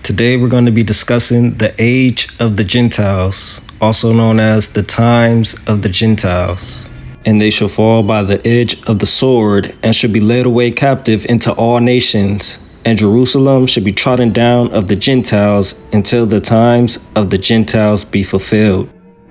Today we're going to be discussing the age of the Gentiles, also known as the times of the Gentiles. And they shall fall by the edge of the sword, and shall be led away captive into all nations. And Jerusalem shall be trodden down of the Gentiles until the times of the Gentiles be fulfilled.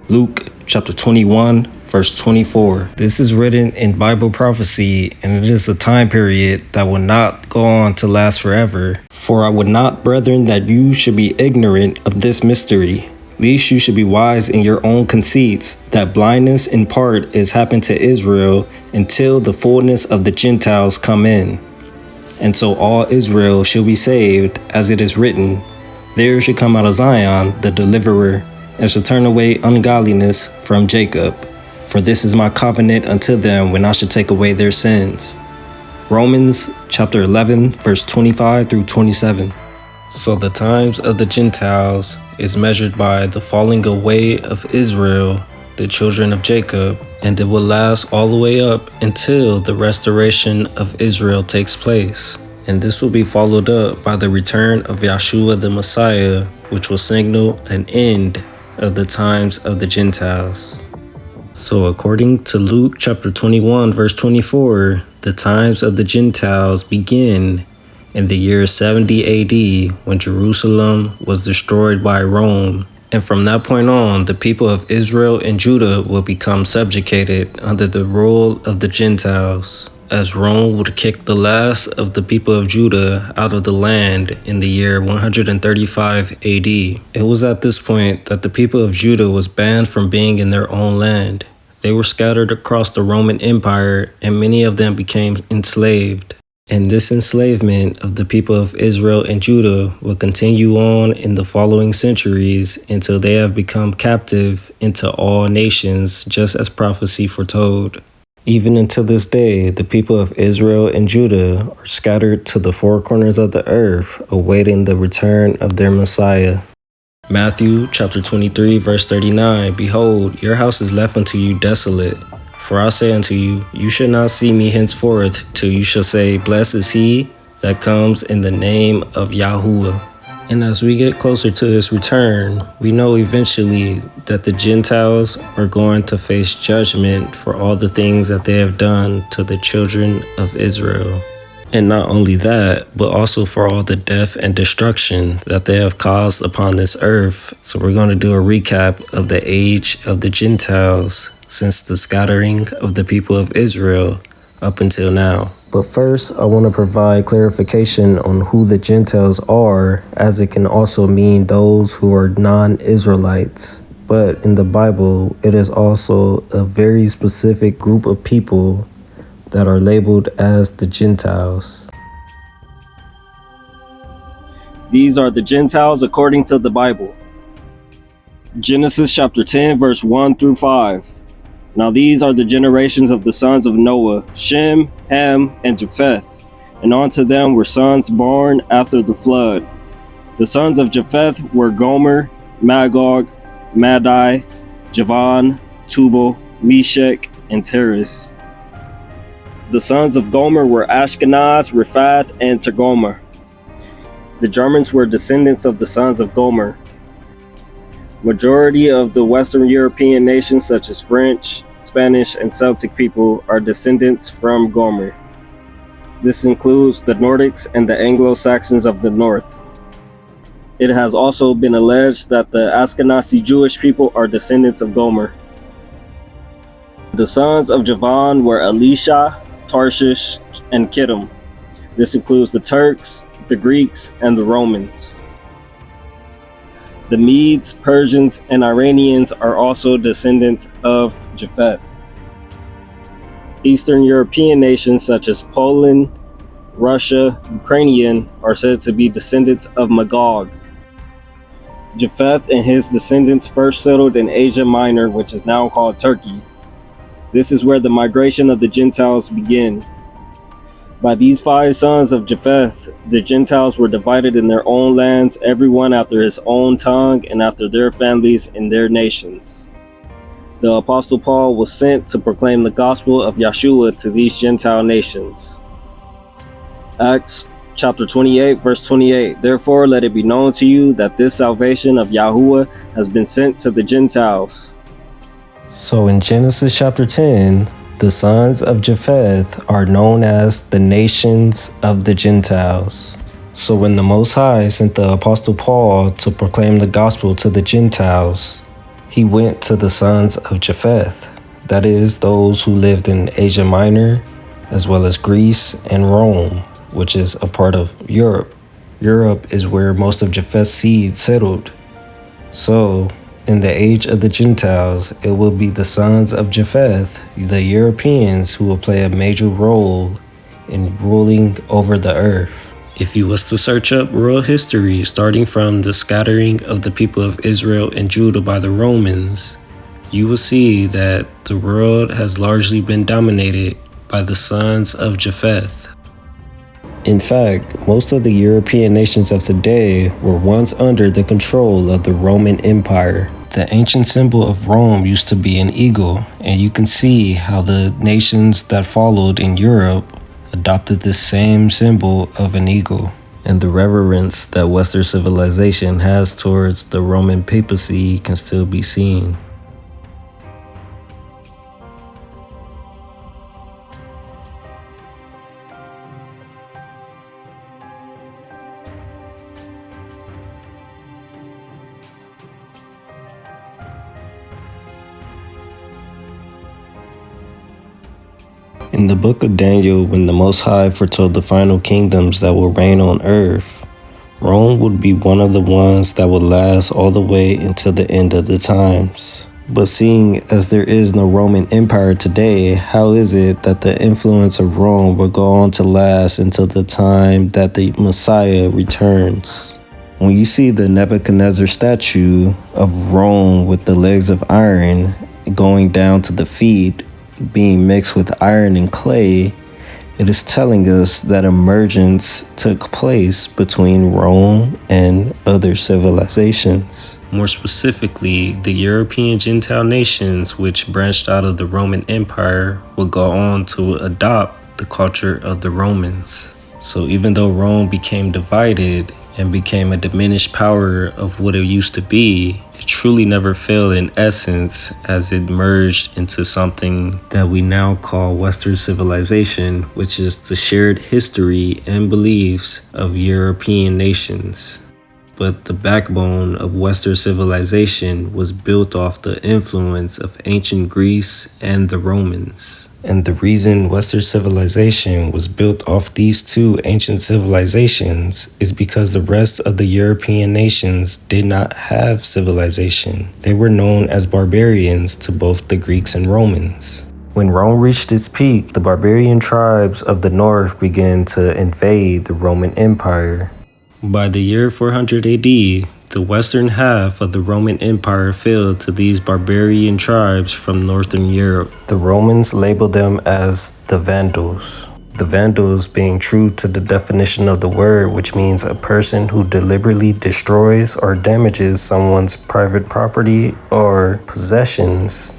Luke chapter 21, verse 24. This is written in Bible prophecy, and it is a time period that will not go on to last forever. For I would not, brethren, that you should be ignorant of this mystery, lest you should be wise in your own conceits, that blindness in part is happened to Israel until the fullness of the Gentiles come in. And so all Israel shall be saved, as it is written, there shall come out of Zion the deliverer, and shall turn away ungodliness from Jacob. For this is my covenant unto them when I shall take away their sins. Romans chapter 11, verse 25 through 27. So the times of the Gentiles is measured by the falling away of Israel, the children of Jacob, and it will last all the way up until the restoration of Israel takes place. And this will be followed up by the return of Yahuah the Messiah, which will signal an end of the times of the Gentiles. So according to Luke chapter 21, verse 24, the times of the Gentiles begin in the year 70 AD when Jerusalem was destroyed by Rome. And from that point on, the people of Israel and Judah will become subjugated under the rule of the Gentiles, as Rome would kick the last of the people of Judah out of the land in the year 135 AD. It was at this point that the people of Judah was banned from being in their own land. They were scattered across the Roman Empire, and many of them became enslaved. And this enslavement of the people of Israel and Judah will continue on in the following centuries until they have become captive into all nations, just as prophecy foretold. Even until this day, the people of Israel and Judah are scattered to the four corners of the earth, awaiting the return of their Messiah. Matthew chapter 23, verse 39. Behold, your house is left unto you desolate. For I say unto you, you shall not see me henceforth, till you shall say, blessed is he that comes in the name of Yahuah. And as we get closer to his return, we know eventually that the Gentiles are going to face judgment for all the things that they have done to the children of Israel. And not only that, but also for all the death and destruction that they have caused upon this earth. So we're going to do a recap of the age of the Gentiles since the scattering of the people of Israel up until now. But first, I want to provide clarification on who the Gentiles are, as it can also mean those who are non-Israelites. But in the Bible, it is also a very specific group of people that are labeled as the Gentiles. These are the Gentiles according to the Bible. Genesis chapter 10, verse 1 through 5. Now these are the generations of the sons of Noah, Shem, Ham, and Japheth. And unto them were sons born after the flood. The sons of Japheth were Gomer, Magog, Madai, Javan, Tubal, Meshech, and Teres. The sons of Gomer were Ashkenaz, Riphath, and Togarmah. The Germans were descendants of the sons of Gomer. Majority of the Western European nations such as French, Spanish, and Celtic people are descendants from Gomer. This includes the Nordics and the Anglo-Saxons of the north. It has also been alleged that the Ashkenazi Jewish people are descendants of Gomer. The sons of Javan were Elisha, Tarshish, and Kittim. This includes the Turks, the Greeks, and the Romans. The Medes, Persians, and Iranians are also descendants of Japheth. Eastern European nations such as Poland, Russia, Ukrainian are said to be descendants of Magog. Japheth and his descendants first settled in Asia Minor, which is now called Turkey. This is where the migration of the Gentiles began. By these 5 sons of Japheth, the Gentiles were divided in their own lands, everyone after his own tongue and after their families and their nations. The Apostle Paul was sent to proclaim the gospel of Yahuah to these Gentile nations. Acts chapter 28, verse 28. Therefore, let it be known to you that this salvation of Yahuah has been sent to the Gentiles. So in Genesis chapter 10, the sons of Japheth are known as the nations of the Gentiles. So when the Most High sent the Apostle Paul to proclaim the gospel to the Gentiles, he went to the sons of Japheth, that is, those who lived in Asia Minor, as well as Greece and Rome, which is a part of Europe. Europe is where most of Japheth's seed settled. So, in the age of the Gentiles, it will be the sons of Japheth, the Europeans, who will play a major role in ruling over the earth. If you was to search up world history, starting from the scattering of the people of Israel and Judah by the Romans, you will see that the world has largely been dominated by the sons of Japheth. In fact, most of the European nations of today were once under the control of the Roman Empire. The ancient symbol of Rome used to be an eagle, and you can see how the nations that followed in Europe adopted this same symbol of an eagle. And the reverence that Western civilization has towards the Roman papacy can still be seen. In the book of Daniel, when the Most High foretold the final kingdoms that will reign on earth, Rome would be one of the ones that would last all the way until the end of the times. But seeing as there is no Roman Empire today, how is it that the influence of Rome will go on to last until the time that the Messiah returns? When you see the Nebuchadnezzar statue of Rome with the legs of iron going down to the feet, being mixed with iron and clay, it is telling us that emergence took place between Rome and other civilizations. More specifically, the European Gentile nations, which branched out of the Roman Empire, would go on to adopt the culture of the Romans. So even though Rome became divided and became a diminished power of what it used to be, it truly never fell in essence as it merged into something that we now call Western civilization, which is the shared history and beliefs of European nations. But the backbone of Western civilization was built off the influence of ancient Greece and the Romans. And the reason Western civilization was built off these two ancient civilizations is because the rest of the European nations did not have civilization. They were known as barbarians to both the Greeks and Romans. When Rome reached its peak, the barbarian tribes of the north began to invade the Roman Empire. By the year 400 AD, the western half of the Roman Empire fell to these barbarian tribes from northern Europe. The Romans labeled them as the Vandals. The Vandals being true to the definition of the word, which means a person who deliberately destroys or damages someone's private property or possessions.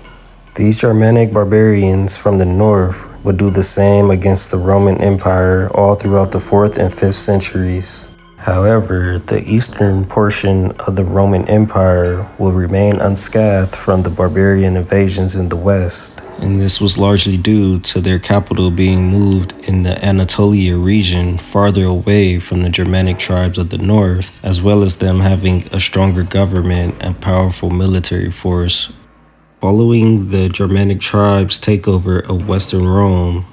These Germanic barbarians from the north would do the same against the Roman Empire all throughout the 4th and 5th centuries. However, the eastern portion of the Roman Empire will remain unscathed from the barbarian invasions in the west. And this was largely due to their capital being moved in the Anatolia region farther away from the Germanic tribes of the north, as well as them having a stronger government and powerful military force. Following the Germanic tribes' takeover of Western Rome,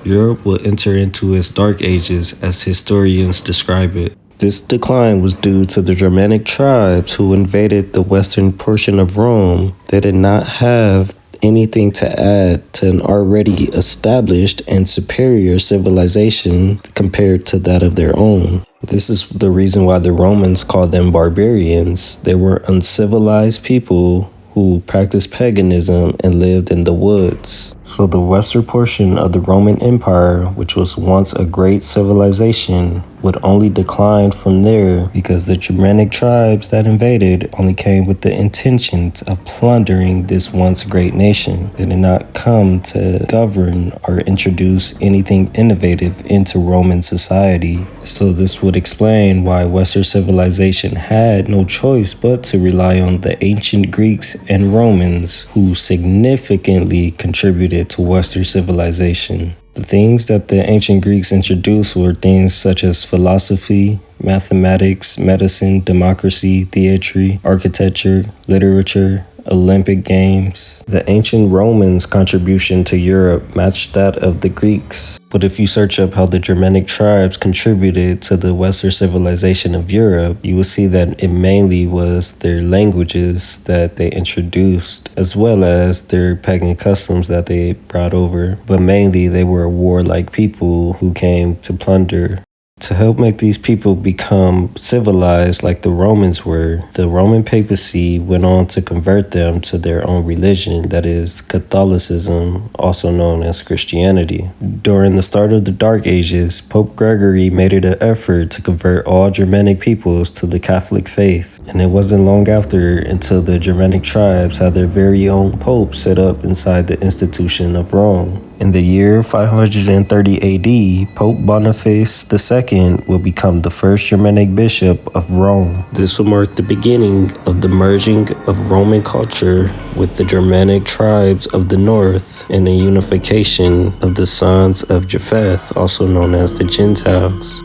Europe will enter into its dark ages as historians describe it. This decline was due to the Germanic tribes who invaded the western portion of Rome. They did not have anything to add to an already established and superior civilization compared to that of their own. This is the reason why the Romans called them barbarians. They were uncivilized people who practiced paganism and lived in the woods. So the western portion of the Roman Empire, which was once a great civilization, would only decline from there because the Germanic tribes that invaded only came with the intentions of plundering this once great nation. They did not come to govern or introduce anything innovative into Roman society. So this would explain why Western civilization had no choice but to rely on the ancient Greeks and Romans, who significantly contributed to Western civilization. The things that the ancient Greeks introduced were things such as philosophy, mathematics, medicine, democracy, theatry, architecture, literature, Olympic Games. The ancient Romans' contribution to Europe matched that of the Greeks. But if you search up how the Germanic tribes contributed to the Western civilization of Europe, you will see that it mainly was their languages that they introduced, as well as their pagan customs that they brought over. But mainly they were warlike people who came to plunder. To help make these people become civilized like the Romans were, the Roman papacy went on to convert them to their own religion, that is, Catholicism, also known as Christianity. During the start of the Dark Ages, Pope Gregory made it an effort to convert all Germanic peoples to the Catholic faith, and it wasn't long after until the Germanic tribes had their very own pope set up inside the institution of Rome. In the year 530 AD, Pope Boniface II will become the first Germanic bishop of Rome. This will mark the beginning of the merging of Roman culture with the Germanic tribes of the north and the unification of the sons of Japheth, also known as the Gentiles.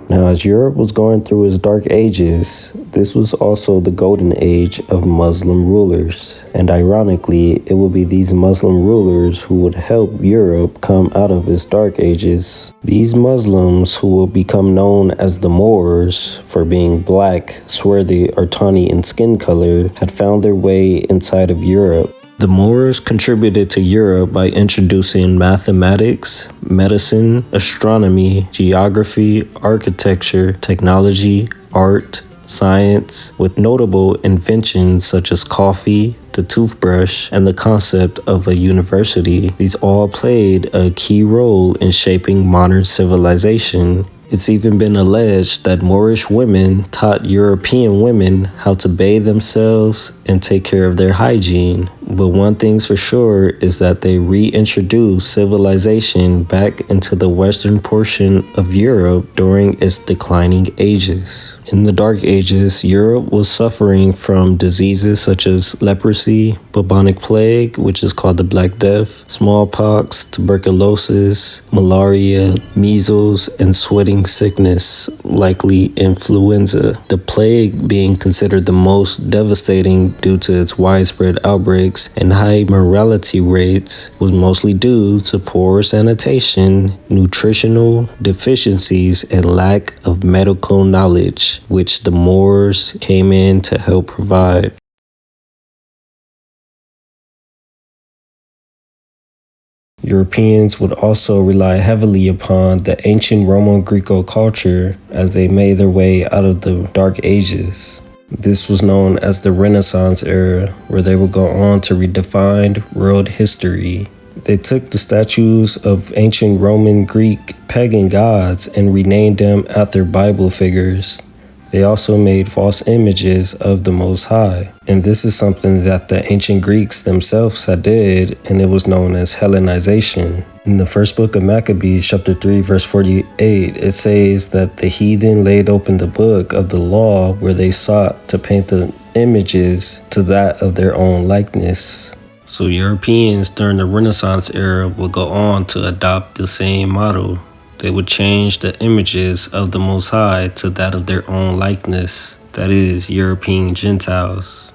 Now, as Europe was going through its dark ages, this was also the golden age of Muslim rulers. And ironically, it will be these Muslim rulers who would help Europe come out of its dark ages. These Muslims, who will become known as the Moors for being black, swarthy, or tawny in skin color, had found their way inside of Europe. The Moors contributed to Europe by introducing mathematics, medicine, astronomy, geography, architecture, technology, art, science, with notable inventions such as coffee, the toothbrush, and the concept of a university. These all played a key role in shaping modern civilization. It's even been alleged that Moorish women taught European women how to bathe themselves and take care of their hygiene. But one thing's for sure is that they reintroduced civilization back into the western portion of Europe during its declining ages. In the Dark Ages, Europe was suffering from diseases such as leprosy, bubonic plague, which is called the Black Death, smallpox, tuberculosis, malaria, measles, and sweating sickness, likely influenza. The plague being considered the most devastating due to its widespread outbreaks and high mortality rates was mostly due to poor sanitation, nutritional deficiencies, and lack of medical knowledge, which the Moors came in to help provide. Europeans would also rely heavily upon the ancient Roman Greco culture as they made their way out of the Dark Ages. This was known as the Renaissance era, where they would go on to redefine world history. They took the statues of ancient Roman Greek pagan gods and renamed them after Bible figures. They also made false images of the Most High. And this is something that the ancient Greeks themselves had did, and it was known as Hellenization. In the first book of Maccabees, chapter 3, verse 48, it says that the heathen laid open the book of the law where they sought to paint the images to that of their own likeness. So Europeans during the Renaissance era would go on to adopt the same model. They would change the images of the Most High to that of their own likeness, that is, European Gentiles.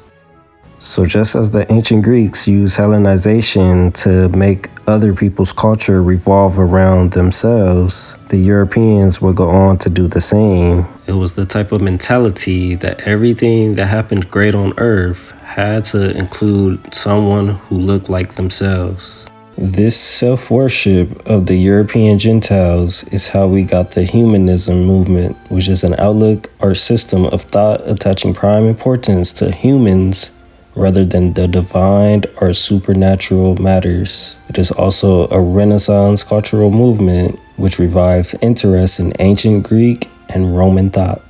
So just as the ancient Greeks used Hellenization to make other people's culture revolve around themselves, the Europeans would go on to do the same. It was the type of mentality that everything that happened great on earth had to include someone who looked like themselves. This self-worship of the European Gentiles is how we got the humanism movement, which is an outlook or system of thought attaching prime importance to humans rather than the divine or supernatural matters. It is also a Renaissance cultural movement which revives interest in ancient Greek and Roman thought.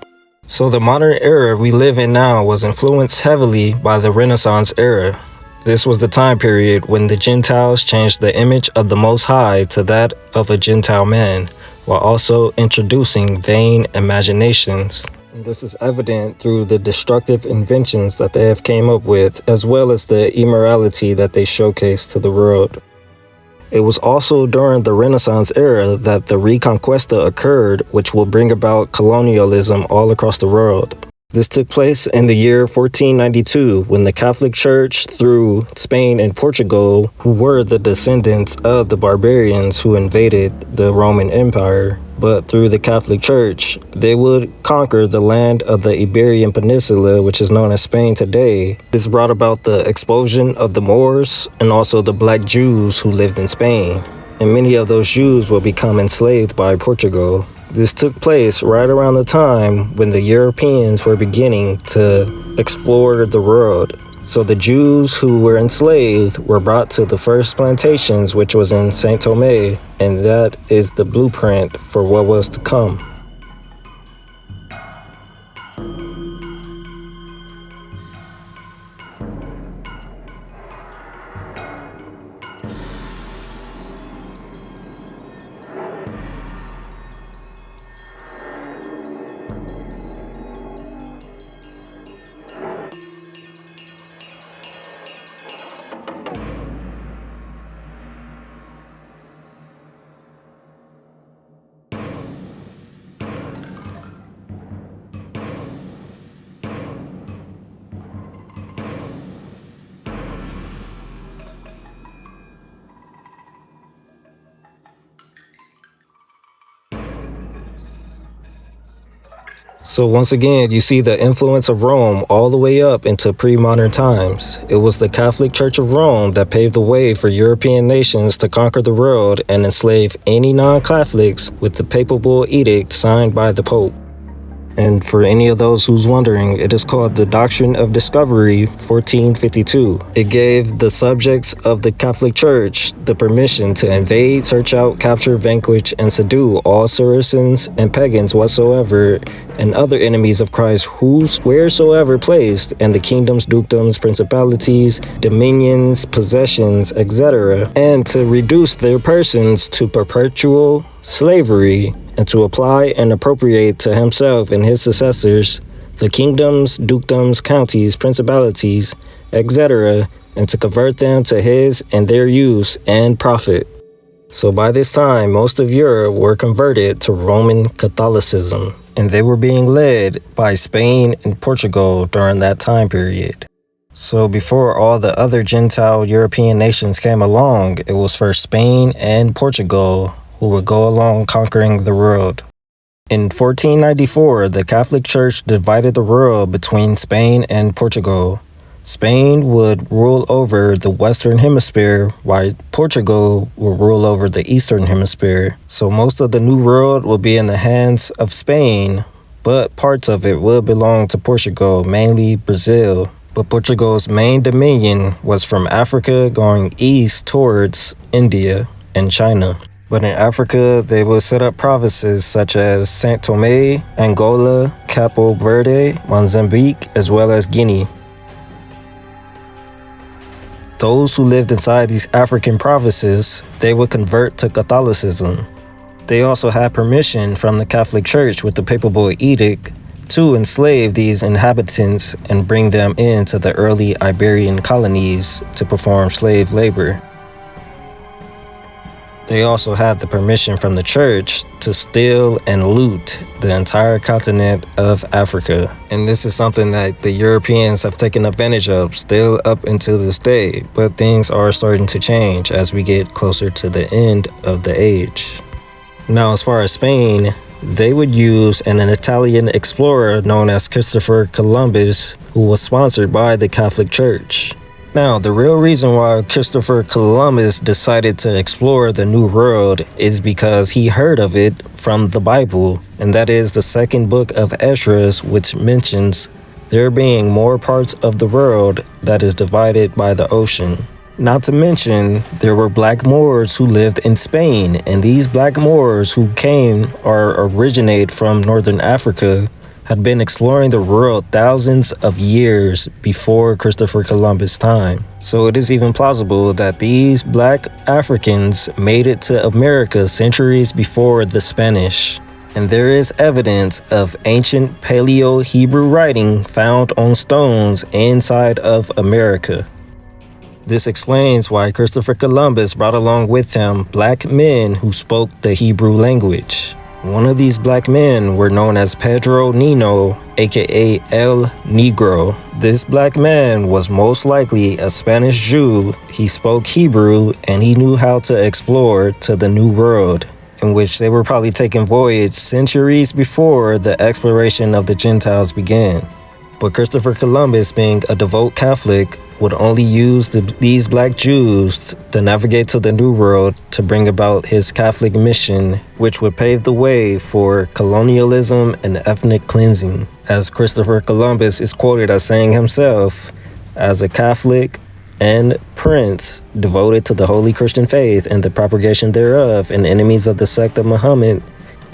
So the modern era we live in now was influenced heavily by the Renaissance era. This was the time period when the Gentiles changed the image of the Most High to that of a Gentile man, while also introducing vain imaginations. And this is evident through the destructive inventions that they have came up with, as well as the immorality that they showcase to the world. It was also during the Renaissance era that the Reconquista occurred, which will bring about colonialism all across the world. This took place in the year 1492 when the Catholic Church, through Spain and Portugal, who were the descendants of the barbarians who invaded the Roman Empire, but through the Catholic Church, they would conquer the land of the Iberian Peninsula, which is known as Spain today. This brought about the expulsion of the Moors and also the Black Jews who lived in Spain. And many of those Jews will become enslaved by Portugal. This took place right around the time when the Europeans were beginning to explore the world. So the Jews who were enslaved were brought to the first plantations, which was in Saint Thomé, and that is the blueprint for what was to come. So once again, you see the influence of Rome all the way up into pre-modern times. It was the Catholic Church of Rome that paved the way for European nations to conquer the world and enslave any non-Catholics with the papal bull edict signed by the Pope. And for any of those who's wondering, it is called the Doctrine of Discovery 1452. It gave the subjects of the Catholic Church the permission to invade, search out, capture, vanquish, and subdue all Saracens and pagans whatsoever and other enemies of Christ wheresoever placed in the kingdoms, dukedoms, principalities, dominions, possessions, etc., and to reduce their persons to perpetual slavery, and to apply and appropriate to himself and his successors the kingdoms, dukedoms, counties, principalities, etc., and to convert them to his and their use and profit. So by this time, most of Europe were converted to Roman Catholicism, and they were being led by Spain and Portugal during that time period. So before all the other Gentile European nations came along, it was first Spain and Portugal who would go along conquering the world. In 1494, the Catholic Church divided the world between Spain and Portugal. Spain would rule over the Western Hemisphere, while Portugal would rule over the Eastern Hemisphere. So most of the New World will be in the hands of Spain, but parts of it will belong to Portugal, mainly Brazil. But Portugal's main dominion was from Africa going east towards India and China. But in Africa, they will set up provinces such as Saint Thomé, Angola, Cabo Verde, Mozambique, as well as Guinea. Those who lived inside these African provinces, they would convert to Catholicism. They also had permission from the Catholic Church with the papal bull edict to enslave these inhabitants and bring them into the early Iberian colonies to perform slave labor. They also had the permission from the church to steal and loot the entire continent of Africa. And this is something that the Europeans have taken advantage of still up until this day. But things are starting to change as we get closer to the end of the age. Now, as far as Spain, they would use an Italian explorer known as Christopher Columbus, who was sponsored by the Catholic Church. Now, the real reason why Christopher Columbus decided to explore the New World is because he heard of it from the Bible, and that is the second book of Esdras, which mentions there being more parts of the world that is divided by the ocean. Not to mention, there were black Moors who lived in Spain, and these black Moors who came or originate from northern Africa had been exploring the world thousands of years before Christopher Columbus' time. So it is even plausible that these black Africans made it to America centuries before the Spanish. And there is evidence of ancient Paleo-Hebrew writing found on stones inside of America. This explains why Christopher Columbus brought along with him black men who spoke the Hebrew language. One of these black men were known as Pedro Nino, aka El Negro. This black man was most likely a Spanish Jew. He spoke Hebrew and he knew how to explore to the New World, in which they were probably taking voyage centuries before the exploration of the Gentiles began. But Christopher Columbus, being a devout Catholic, would only use these black Jews to navigate to the New World to bring about his Catholic mission, which would pave the way for colonialism and ethnic cleansing. As Christopher Columbus is quoted as saying himself, as a Catholic and prince devoted to the holy Christian faith and the propagation thereof, and enemies of the sect of Muhammad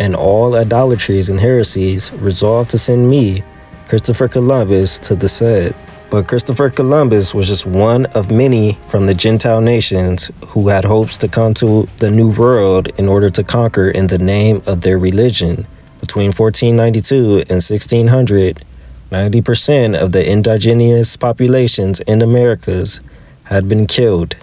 and all idolatries and heresies, resolved to send me, Christopher Columbus, to the said. But Christopher Columbus was just one of many from the Gentile nations who had hopes to come to the New World in order to conquer in the name of their religion. Between 1492 and 1600, 90% of the indigenous populations in Americas had been killed.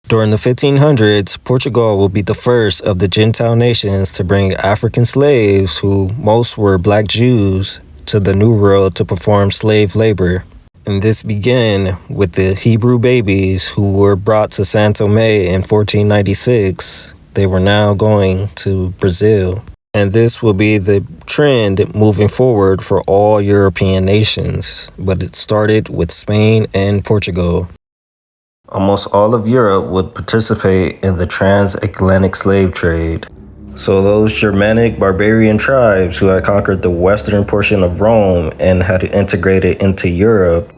During the 1500s, Portugal will be the first of the Gentile nations to bring African slaves, who most were black Jews, to the New World to perform slave labor. And this began with the Hebrew babies who were brought to São Tomé in 1496. They were now going to Brazil. And this will be the trend moving forward for all European nations. But it started with Spain and Portugal. Almost all of Europe would participate in the transatlantic slave trade. So those Germanic barbarian tribes who had conquered the western portion of Rome and had integrated into Europe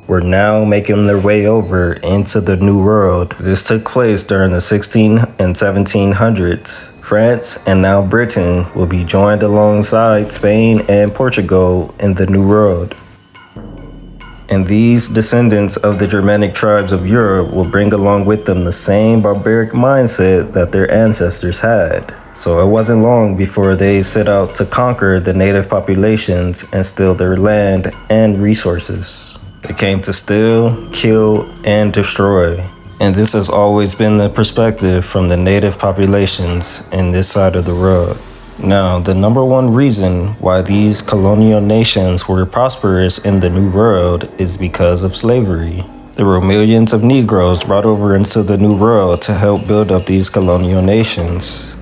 were now making their way over into the New World. This took place during the 16 and 1700s. France and now Britain will be joined alongside Spain and Portugal in the New World. And these descendants of the Germanic tribes of Europe will bring along with them the same barbaric mindset that their ancestors had. So it wasn't long before they set out to conquer the native populations and steal their land and resources. They came to steal, kill, and destroy. And this has always been the perspective from the native populations in this side of the world. Now, the number one reason why these colonial nations were prosperous in the New World is because of slavery. There were millions of Negroes brought over into the New World to help build up these colonial nations.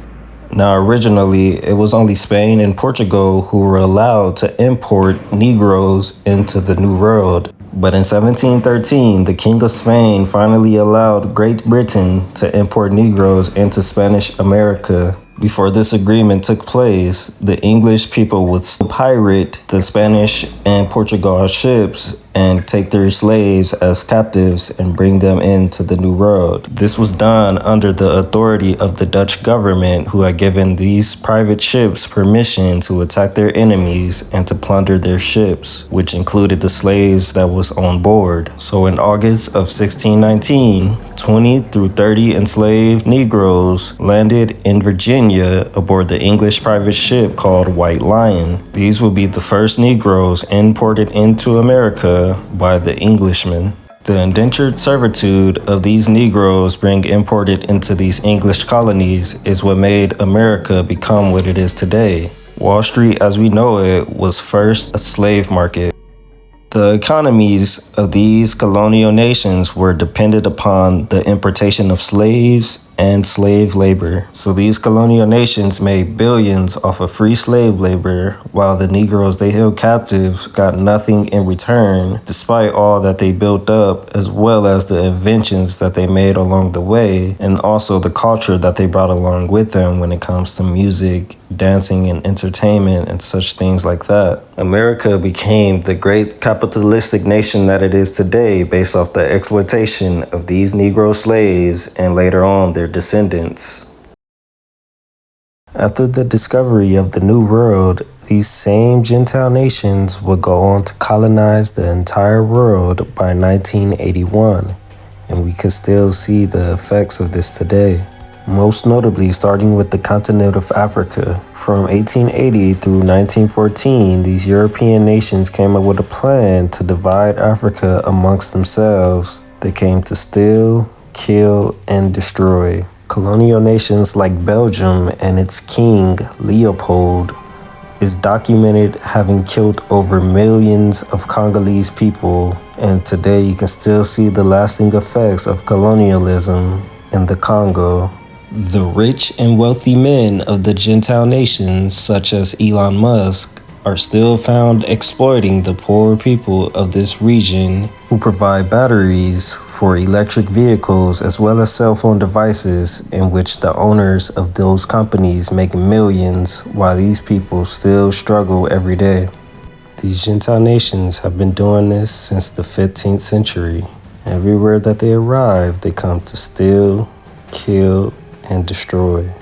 Now, originally, it was only Spain and Portugal who were allowed to import Negroes into the New World. But in 1713, the King of Spain finally allowed Great Britain to import Negroes into Spanish America. Before this agreement took place, the English people would pirate the Spanish and Portugal ships and take their slaves as captives and bring them into the New World. This was done under the authority of the Dutch government, who had given these private ships permission to attack their enemies and to plunder their ships, which included the slaves that was on board. So in August of 1619, 20 through 30 enslaved Negroes landed in Virginia aboard the English private ship called White Lion. These will be the first Negroes imported into America by the Englishmen. The indentured servitude of these Negroes being imported into these English colonies is what made America become what it is today. Wall Street as we know it was first a slave market. The economies of these colonial nations were dependent upon the importation of slaves and slave labor. So these colonial nations made billions off of free slave labor, while the Negroes they held captives got nothing in return, despite all that they built up, as well as the inventions that they made along the way, and also the culture that they brought along with them when it comes to music, dancing, and entertainment, and such things like that. America became the great capitalistic nation that it is today based off the exploitation of these Negro slaves and later on their descendants. After the discovery of the New World, these same Gentile nations would go on to colonize the entire world by 1981, and we could still see the effects of this today. Most notably starting with the continent of Africa. From 1880 through 1914, these European nations came up with a plan to divide Africa amongst themselves. They came to steal, kill, and destroy. Colonial nations like Belgium and its king, Leopold, is documented having killed over millions of Congolese people, and today you can still see the lasting effects of colonialism in the Congo. The rich and wealthy men of the Gentile nations, such as Elon Musk, are still found exploiting the poor people of this region who provide batteries for electric vehicles as well as cell phone devices, in which the owners of those companies make millions while these people still struggle every day. These Gentile nations have been doing this since the 15th century. Everywhere that they arrive, they come to steal, kill, and destroy.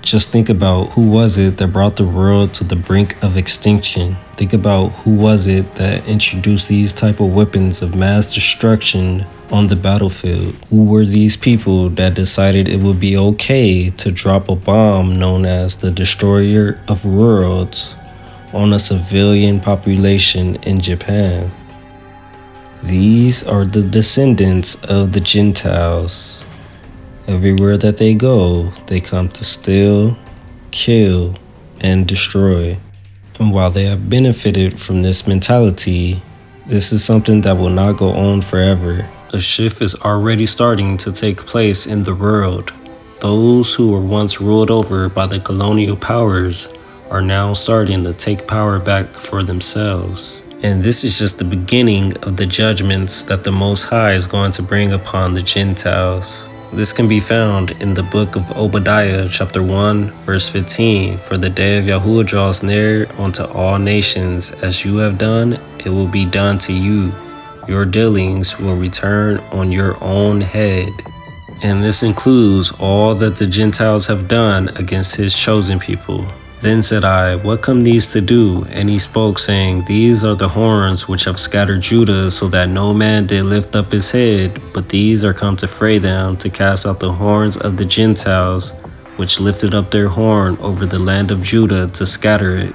Just think about who was it that brought the world to the brink of extinction. Think about who was it that introduced these type of weapons of mass destruction on the battlefield. Who were these people that decided it would be okay to drop a bomb known as the Destroyer of Worlds on a civilian population in Japan? These are the descendants of the Gentiles. Everywhere that they go, they come to steal, kill, and destroy. And while they have benefited from this mentality, this is something that will not go on forever. A shift is already starting to take place in the world. Those who were once ruled over by the colonial powers are now starting to take power back for themselves. And this is just the beginning of the judgments that the Most High is going to bring upon the Gentiles. This can be found in the book of Obadiah, chapter 1, verse 15. For the day of Yahuah draws near unto all nations. As you have done, it will be done to you. Your dealings will return on your own head. And this includes all that the Gentiles have done against his chosen people. Then said I, what come these to do? And he spoke, saying, these are the horns which have scattered Judah, so that no man did lift up his head. But these are come to fray them, to cast out the horns of the Gentiles, which lifted up their horn over the land of Judah, to scatter it.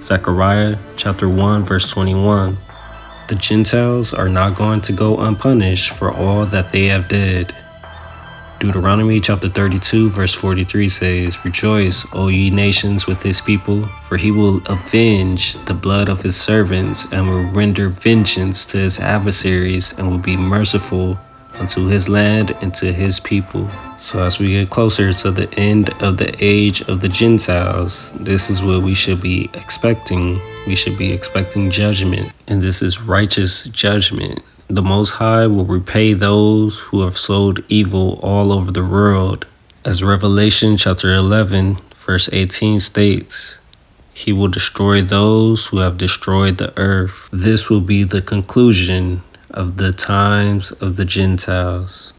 Zechariah chapter 1, verse 21. The Gentiles are not going to go unpunished for all that they have did. Deuteronomy chapter 32 verse 43 says, rejoice, O ye nations, with his people, for he will avenge the blood of his servants, and will render vengeance to his adversaries, and will be merciful unto his land and to his people. So as we get closer to the end of the age of the Gentiles, this is what we should be expecting. We should be expecting judgment, and this is righteous judgment. The Most High will repay those who have sowed evil all over the world. As Revelation chapter 11, verse 18 states, he will destroy those who have destroyed the earth. This will be the conclusion of the times of the Gentiles.